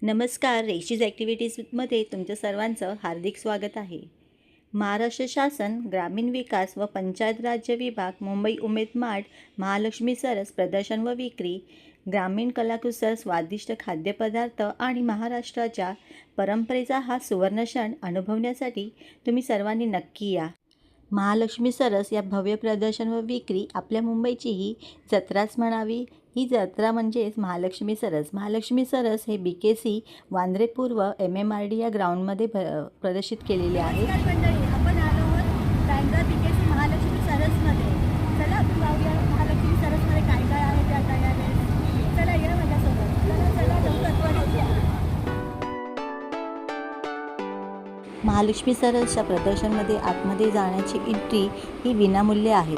नमस्कार. रेशीज ॲक्टिव्हिटीजमध्ये तुमचं सर्वांचं हार्दिक स्वागत आहे. महाराष्ट्र शासन ग्रामीण विकास व पंचायत राज्य विभाग मुंबई उमेद मार्ट महालक्ष्मी सरस प्रदर्शन व विक्री ग्रामीण कलाकुसर स्वादिष्ट खाद्यपदार्थ आणि महाराष्ट्राच्या परंपरेचा हा सुवर्ण क्षण अनुभवण्यासाठी तुम्ही सर्वांनी नक्की या. महालक्ष्मी सरस या भव्य प्रदर्शन व विक्री आपल्या मुंबईची ही जत्राच म्हणावी. ही जत्रा म्हणजेच महालक्ष्मी सरस. महालक्ष्मी सरस हे BKC वांद्रे पूर्व MMRD या ग्राउंडमध्ये प्रदर्शित केलेले आहे. आपण आलो आहोत बँड्रा BKC महालक्ष्मी सरसमध्ये. चला आपण जाऊया महालक्ष्मी सरसमध्ये काय काय आहे ते आता यावेळेस. चला या माझ्यासोबत. चला लवकर या. महालक्ष्मी सरसच्या प्रदर्शनमध्ये आतमध्ये जाण्याची एंट्री ही विनामूल्य आहे.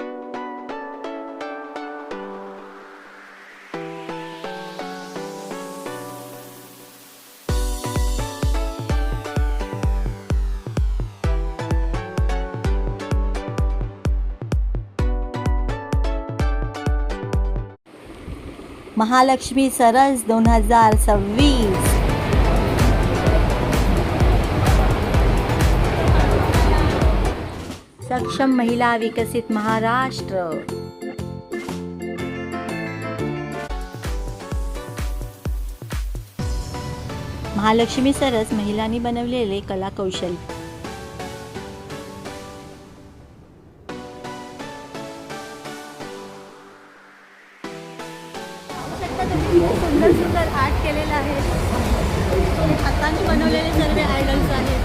महालक्ष्मी सरस 2026. सक्षम महिला विकसित महाराष्ट्र. महालक्ष्मी सरस महिलांनी बनवलेले कलाकौशल्य. सुंदर सुंदर आर्ट केलेलं आहे. हातांनी बनवलेले सर्व आयडल्स आहेत.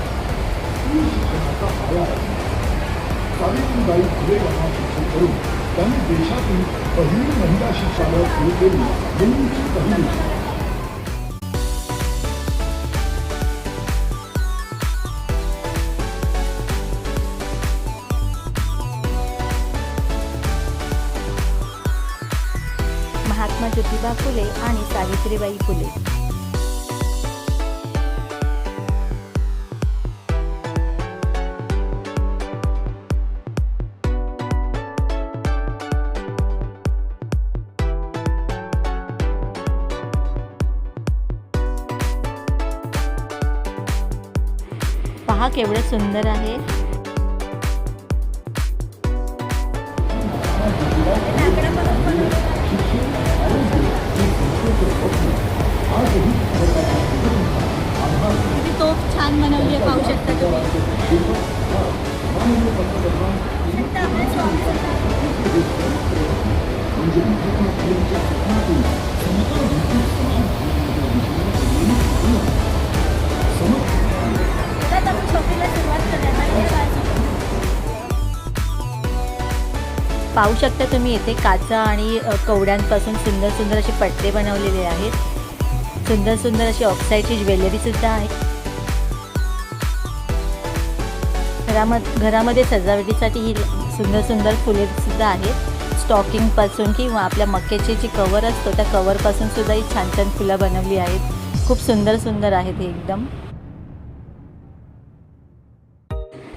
सावित्रीबाई फुले यांना शिक्षण करून त्यांनी देशातील पहिली महिला शिक्षालय सुरू केली. दिल्लीची पहिली. महात्मा ज्योतिबा फुले आणि सावित्रीबाई फुले. पहा केवढं सुंदर आहे. किती तोफ छान बनवली आहे, पाहू शकता तुम्ही. पाहू शकता तुम्ही येथे काचा आणि कवड्यांपासून सुंदर सुंदर असे पट्टे बनवलेले आहेत. सुंदर सुंदर अशी ऑक्साईडची ज्वेलरी सुद्धा आहे. घरामध्ये सजावटीसाठी ही सुंदर सुंदर फुले सुद्धा आहेत. स्टॉकिंगपासून किंवा आपल्या मक्याची जी कवर असतो त्या कवरपासून सुद्धा ही छान छान फुलं बनवली आहेत. खूप सुंदर सुंदर आहेत हे एकदम.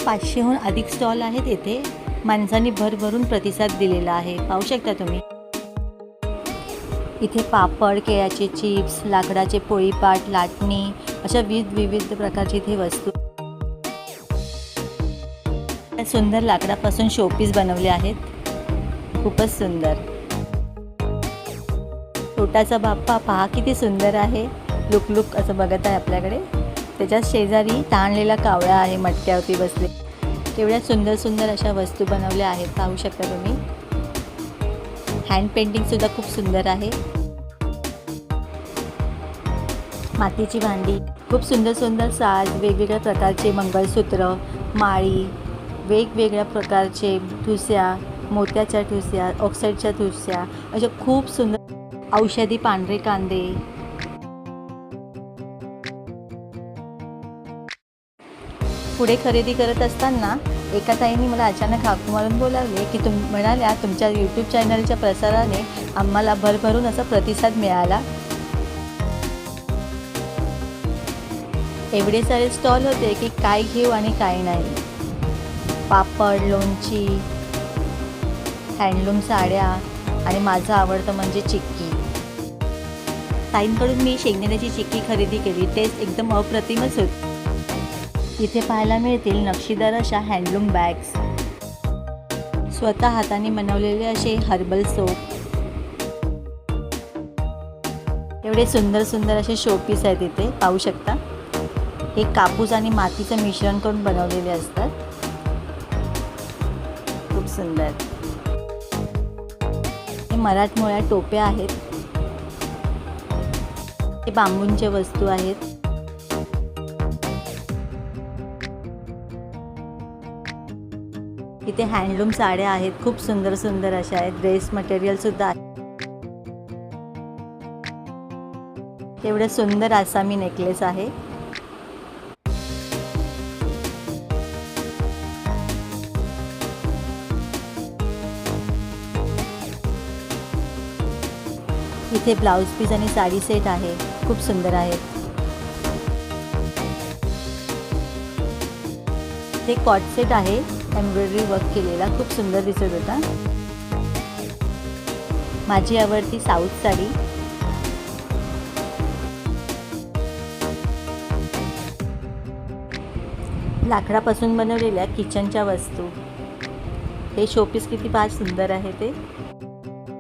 500हून अधिक स्टॉल आहेत येथे. माणसांनी भरभरून प्रतिसाद दिलेला आहे. पाहू शकता तुम्ही इथे पापड, केळ्याचे चिप्स, लाकडाचे पोळीपाट, लाटणी अशा विविध प्रकारची इथे वस्तू. सुंदर लाकडापासून शोपीस बनवले आहेत. खूपच सुंदर. छोटासा बाप्पा पहा किती सुंदर आहे. लुक असं बघत आहे आपल्याकडे. त्याच्या शेजारी ताणलेला कावळा आहे मटक्यावरती बसले. केवढ्या सुंदर सुंदर अशा वस्तू बनवल्या आहेत. पाहू शकता तुम्ही. हँड पेंटिंग सुद्धा खूप सुंदर आहे. मातीची भांडी, खूप सुंदर सुंदर साज, वेगवेगळ्या प्रकारचे मंगळसूत्र, माळी, वेगवेगळ्या प्रकारचे ठुस्या, मोत्याच्या ठुस्या, ऑक्साईडच्या ठुस्या अशा खूप सुंदर. औषधी पांढरे कांदे. पुढे खरेदी करत असताना एका ताईंनी मला अचानक हाक मारून बोलावले की म्हणाल्या तुमच्या यूट्यूब चॅनलच्या प्रसाराने आम्हाला भरभरून असा प्रतिसाद मिळाला. एवढे सारे स्टॉल होते की काय घेऊ आणि काय नाही. पापड, लोणची, हँडलूम साड्या आणि माझं आवडतं म्हणजे चिक्की. ताईंकडून मी शेंगदाण्याची चिक्की खरेदी केली. टेस्ट एकदम अप्रतिमच होती. इथे पाहायला मिळतील नक्षीदार अशा हँडलूम बॅग्स, स्वतः हाताने बनवलेले असे हर्बल सोप, एवढे सुंदर सुंदर असे शोपीस आहेत. इथे पाहू शकता, हे कापूस आणि मातीचं मिश्रण करून बनवलेले असतात. खूप सुंदर. हे मराठमोळ्या टोप्या आहेत. हे बांबूंच्या वस्तू आहेत. इथे हँडलूम साड्या आहेत, खूप सुंदर सुंदर अशा आहेत. ड्रेस मटेरियल सुद्धा आहे. एवढं सुंदर आसामी नेकलेस आहे. इथे ब्लाउज पीस आणि साडी सेट आहे, खूप सुंदर आहेत. ते कॉट सेट आहे, एम्ब्रॉयडरी वर्क केलेला, खूप सुंदर दिसत होता. माझी आवडती साऊथ साडी. लाकडापासून बनवलेल्या किचनच्या वस्तू. हे शोपीस किती फार सुंदर आहे. ते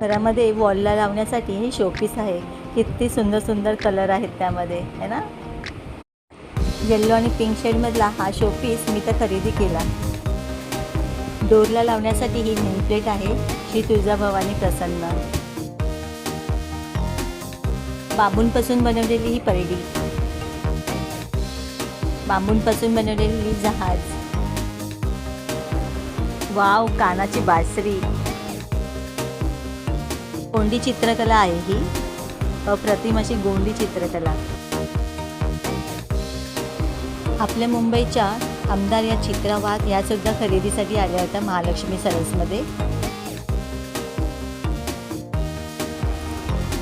घरामध्ये वॉलला लावण्यासाठी हे शोपीस आहे. किती सुंदर सुंदर कलर आहेत त्यामध्ये, है ना. येल्लो आणि पिंक शेडमधला हा शोपीस मी तर खरेदी केला. डोरला लावण्यासाठी ही नेमप्लेट आहे, श्री तुळजाभवानी प्रसन्न. बांबूंपासून बनवलेली ही परडी, बांबूंपासून बनवलेली जहाज. वाव, कानाची बासरी. गोंडी चित्रकला आहे ही, अप्रतिम अशी गोंडी चित्रकला. आपल्या मुंबईच्या आमदार या चित्रा वाघ या सुद्धा खरेदीसाठी आल्या होत्या महालक्ष्मी सरसमध्ये.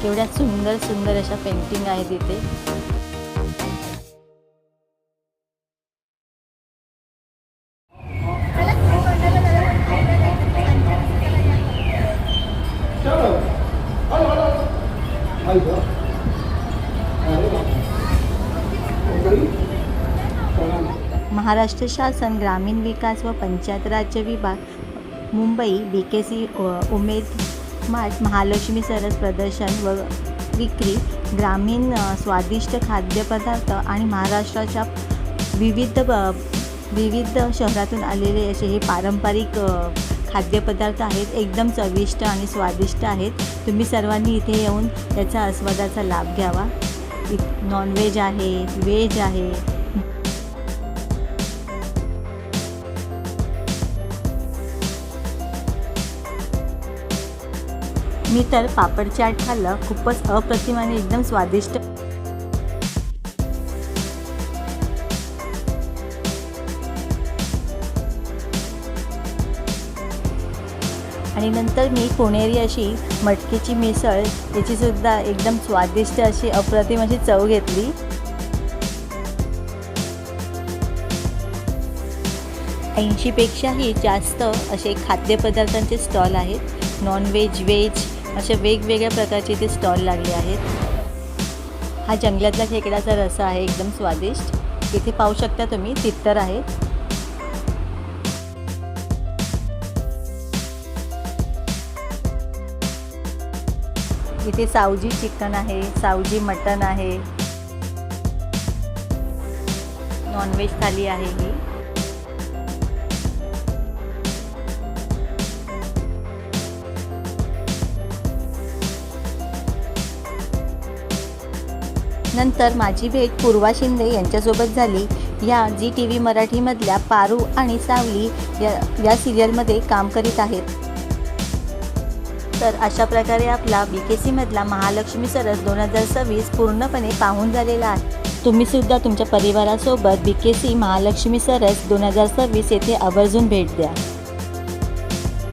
केवढ्या सुंदर सुंदर अशा पेंटिंग आहेत इथे. महाराष्ट्र शासन ग्रामीण विकास व पंचायत राज्य विभाग मुंबई BKC उमेद मार्ट महालक्ष्मी सरस प्रदर्शन व विक्री ग्रामीण स्वादिष्ट खाद्यपदार्थ आणि महाराष्ट्राच्या विविध शहरातून आलेले असे हे पारंपरिक खाद्यपदार्थ आहेत. एकदम चविष्ट आणि स्वादिष्ट आहेत. तुम्ही सर्वांनी इथे येऊन त्याचा आस्वादाचा लाभ घ्यावा. नॉनव्हेज आहे, व्हेज आहे. मी तर पापड चाट खाल्लं, खूपच अप्रतिम आणि एकदम स्वादिष्ट. आणि नंतर मी पुणेरी अशी मटकीची मिसळ, याची सुद्धा एकदम स्वादिष्ट अशी अप्रतिम अशी चव घेतली. ऐंशीपेक्षाही जास्त असे खाद्यपदार्थांचे स्टॉल आहेत. नॉनव्हेज, व्हेज अशा वेगवेगळ्या प्रकारचे इथे स्टॉल लागले आहेत. हा जंगलातला खेकड्याचा रस्सा आहे, एकदम स्वादिष्ट. इथे पाहू शकता तुम्ही तित्तर आहे. इथे सावजी चिकन आहे, सावजी मटन आहे, नॉनव्हेज थाली आहे ही. नंतर माझी भेट पूर्वा शिंदे यांच्यासोबत झाली. या ZTV मराठीमधल्या पारू आणि सावली या सिरियलमध्ये काम करीत आहेत. तर अशा प्रकारे आपला BKCमधला महालक्ष्मी सरस 2026 पूर्णपणे पाहून झालेला आहे. तुम्हीसुद्धा तुमच्या परिवारासोबत BKC महालक्ष्मी सरस 2026 येथे आवर्जून भेट द्या.